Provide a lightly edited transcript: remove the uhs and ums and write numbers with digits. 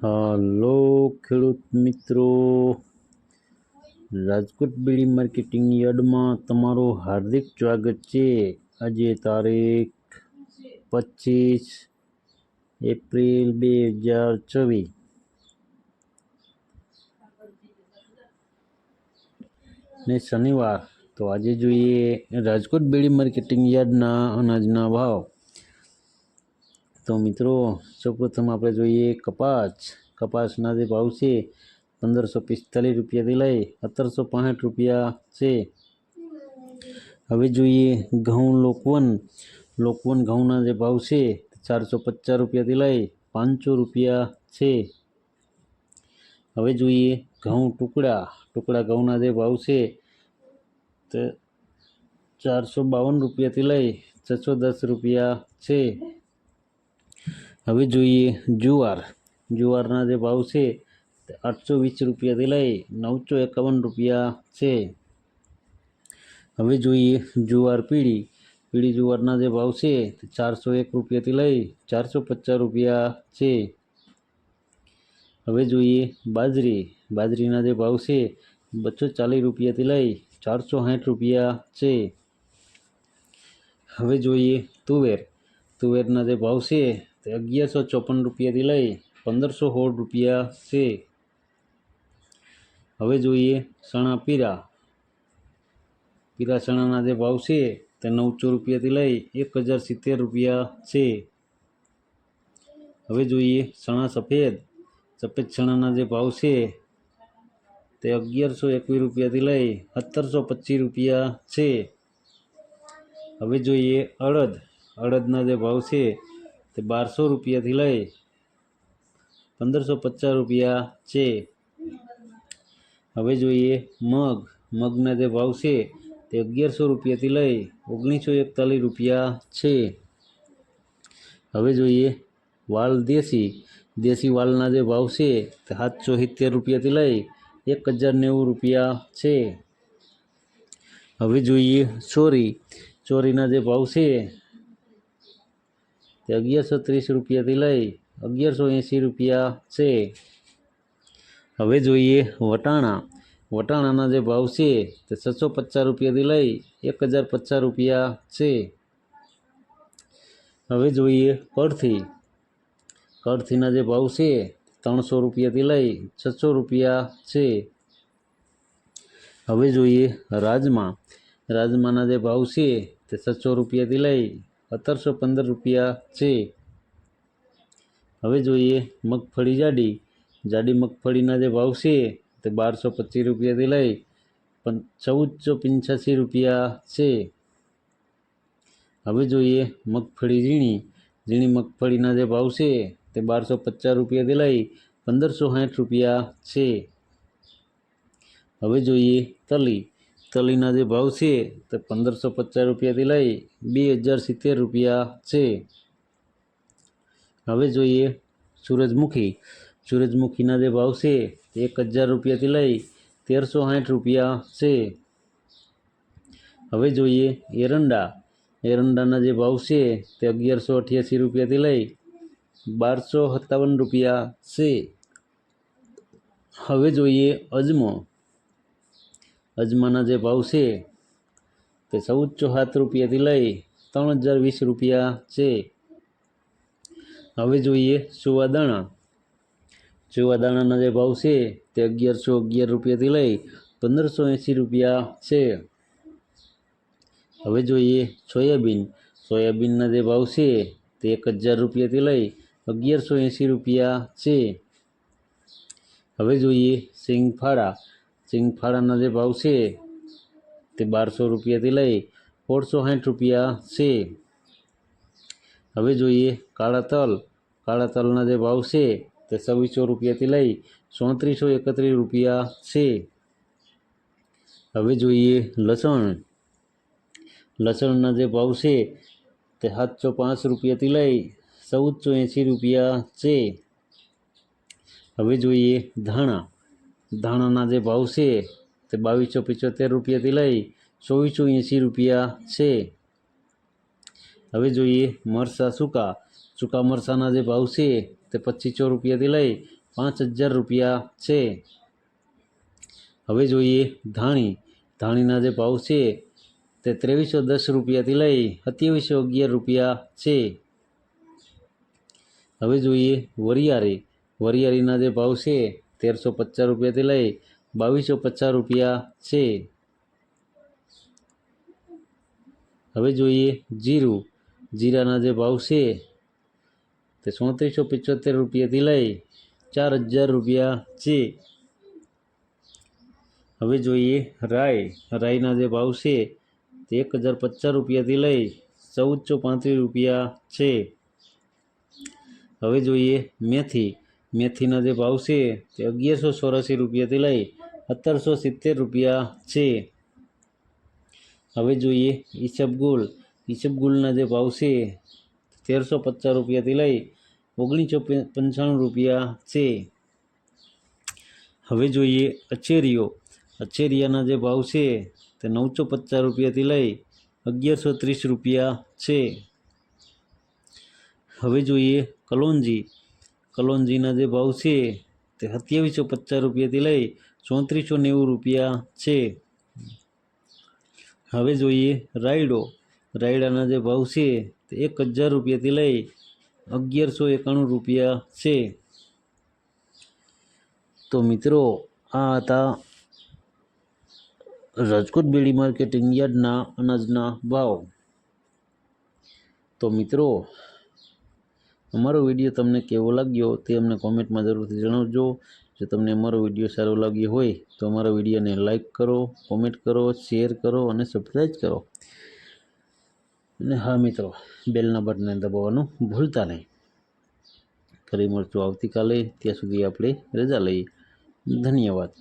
હાલો ખેડૂત મિત્રો, રાજકોટ બીડી માર્કેટિંગ યાર્ડમાં તમારું હાર્દિક સ્વાગત છે। આજે તારીખ 25 એપ્રિલ 2024 ને શનિવાર। તો આજે જોઈએ રાજકોટ બીડી માર્કેટિંગ યાર્ડના અનાજના ભાવ। તો મિત્રો સૌપ્રથમ આપણે જોઈએ કપાસના જે ભાવ છે 1545 રૂપિયાથી લઈ 1765 રૂપિયા છે। હવે જોઈએ ઘઉં લોકવન ઘઉંના જે ભાવ છે 450 રૂપિયાથી લઈ 500 રૂપિયા છે। હવે જોઈએ ઘઉં ટુકડા ઘઉંના જે ભાવ છે તે 452 રૂપિયાથી લઈ 610 રૂપિયા છે। હવે જોઈએ જુવારના જે ભાવ છે તે 820 રૂપિયાથી લઈ 951 રૂપિયા છે। હવે જોઈએ જુવાર પીળી જુવારના જે ભાવ છે તે 401 રૂપિયાથી લઈ 450 રૂપિયા છે। હવે જોઈએ બાજરીના જે ભાવ છે 240 રૂપિયાથી લઈ 460 રૂપિયા છે। હવે જોઈએ તુવેરના જે ભાવ છે તે 1154 રૂપિયાથી લઈ 1516 રૂપિયા છે। હવે જોઈએ ચણા પીળા ચણાના જે ભાવ છે તે 900 રૂપિયાથી લઈ 1070 રૂપિયા છે। હવે જોઈએ ચણા સફેદ ચણાના જે ભાવ છે તે 1121 રૂપિયાથી લઈ 1725 રૂપિયા છે। હવે જોઈએ અડદના જે ભાવ છે તે 1200 રૂપિયાથી લઈ 1550 રૂપિયા છે। હવે જોઈએ મગના જે ભાવ છે તે 1100 રૂપિયાથી લઈ 1941 રૂપિયા છે। હવે જોઈએ વાલ દેશી વાલના જે ભાવ છે તે 770 રૂપિયાથી લઈ 1090 રૂપિયા છે। હવે જોઈએ ચોરીના જે ભાવ છે તે 1130 રૂપિયાથી લઈ 1180 રૂપિયા છે। હવે જોઈએ વટાણાના જે ભાવ છે તે 650 રૂપિયાથી લઈ 1050 રૂપિયા છે। હવે જોઈએ કળથીના જે ભાવ છે 300 રૂપિયાથી લઈ 600 રૂપિયા છે। હવે જોઈએ રાજમાના જે ભાવ છે તે 600 રૂપિયાથી લઈ 1715 રૂપિયા છે। હવે જોઈએ મગફળી જાડી મગફળીના જે ભાવ છે તે 1225 રૂપિયાથી લઈ 1485 રૂપિયા છે। હવે જોઈએ મગફળી ઝીણી મગફળીના જે ભાવ છે તે 1250 રૂપિયાથી લઈ 1560 રૂપિયા છે। હવે જોઈએ તલીના જે ભાવ છે તે 1550 રૂપિયાથી લઈ 2070 રૂપિયા છે। હવે જોઈએ સૂરજમુખીના જે ભાવ છે તે 1000 રૂપિયાથી લઈ 1360 રૂપિયા છે। હવે જોઈએ એરંડાના જે ભાવ છે તે 1188 રૂપિયાથી લઈ 1257 રૂપિયા છે। હવે જોઈએ અજમાના જે ભાવ છે તે 1407 રૂપિયાથી લઈ 3020 રૂપિયા છે। હવે જોઈએ ચોવાદાણાના જે ભાવ છે તે 1111 રૂપિયાથી લઈ 1580 રૂપિયા છે। હવે જોઈએ સોયાબીનના જે ભાવ છે તે 1000 રૂપિયાથી લઈ 1180 રૂપિયા છે। હવે જોઈએ સિંગફાળાના જે ભાવ છે તે 1200 રૂપિયાથી લઈ 1660 રૂપિયા છે। હવે જોઈએ કાળા તલના જે ભાવ છે તે 2600 રૂપિયાથી લઈ 3431 રૂપિયા છે। હવે જોઈએ લસણના જે ભાવ છે તે 705 રૂપિયાથી લઈ 1480 રૂપિયા છે। હવે જોઈએ ધાણાના જે ભાવ છે તે 2275 રૂપિયાથી લઈ 2480 રૂપિયા છે। હવે જોઈએ મરચાં સૂકા મરચાંના જે ભાવ છે તે 2500 રૂપિયાથી લઈ ₹5000 છે। હવે જોઈએ ધાણી, ધાણીના જે ભાવ છે તે ₹2310 લઈ ₹2711 છે। હવે જોઈએ વરિયાળી, વરિયાળીના જે ભાવ છે ₹1350 લઈ ₹2250 છે। હવે જોઈએ જીરું, જીરાના જે ભાવ છે તે ₹3475 લઈ ₹4000 છે। હવે જોઈએ રાઈ, રાઈના જે ભાવ છે તે ₹1050 લઈ ₹1435 છે। હવે જોઈએ મેથી, મેથીના જે ભાવ છે તે ₹1184 લઈ ₹1770 છે। હવે જોઈએ ઈસબગુલ, ઈસબગુલના જે ભાવ છે ₹1350 લઈ ₹1995 છે। હવે જોઈએ અચેરીઓ, અચેરિયાના જે ભાવ છે તે ₹950 લઈ ₹1130 છે। હવે જોઈએ કલોંજી, કલોંજીના જે ભાવ છે તે ₹2750 લઈ ₹3490 છે। હવે જોઈએ રાયડો, રાયડાના જે ભાવ છે તે ₹1000 લઈ ₹1191 છે। તો મિત્રો આ હતા રાજકોટ બેડી માર્કેટિંગ યાર્ડના અનાજના ભાવ। તો મિત્રો અમારો વિડીયો તમને કેવો લાગ્યો તે અમને કોમેન્ટમાં જરૂરથી જણાવજો। જો તમને અમારો વિડીયો સારો લાગ્યો હોય તો અમારા વિડીયોને લાઇક કરો, કોમેન્ટ કરો, શેર કરો અને સબસ્ક્રાઈબ કરો। અને હા મિત્રો, બેલના બટનને દબાવવાનું ભૂલતા નહીં। ફરી મળશું આવતીકાલે, ત્યાં સુધી આપણે રજા લઈએ। ધન્યવાદ।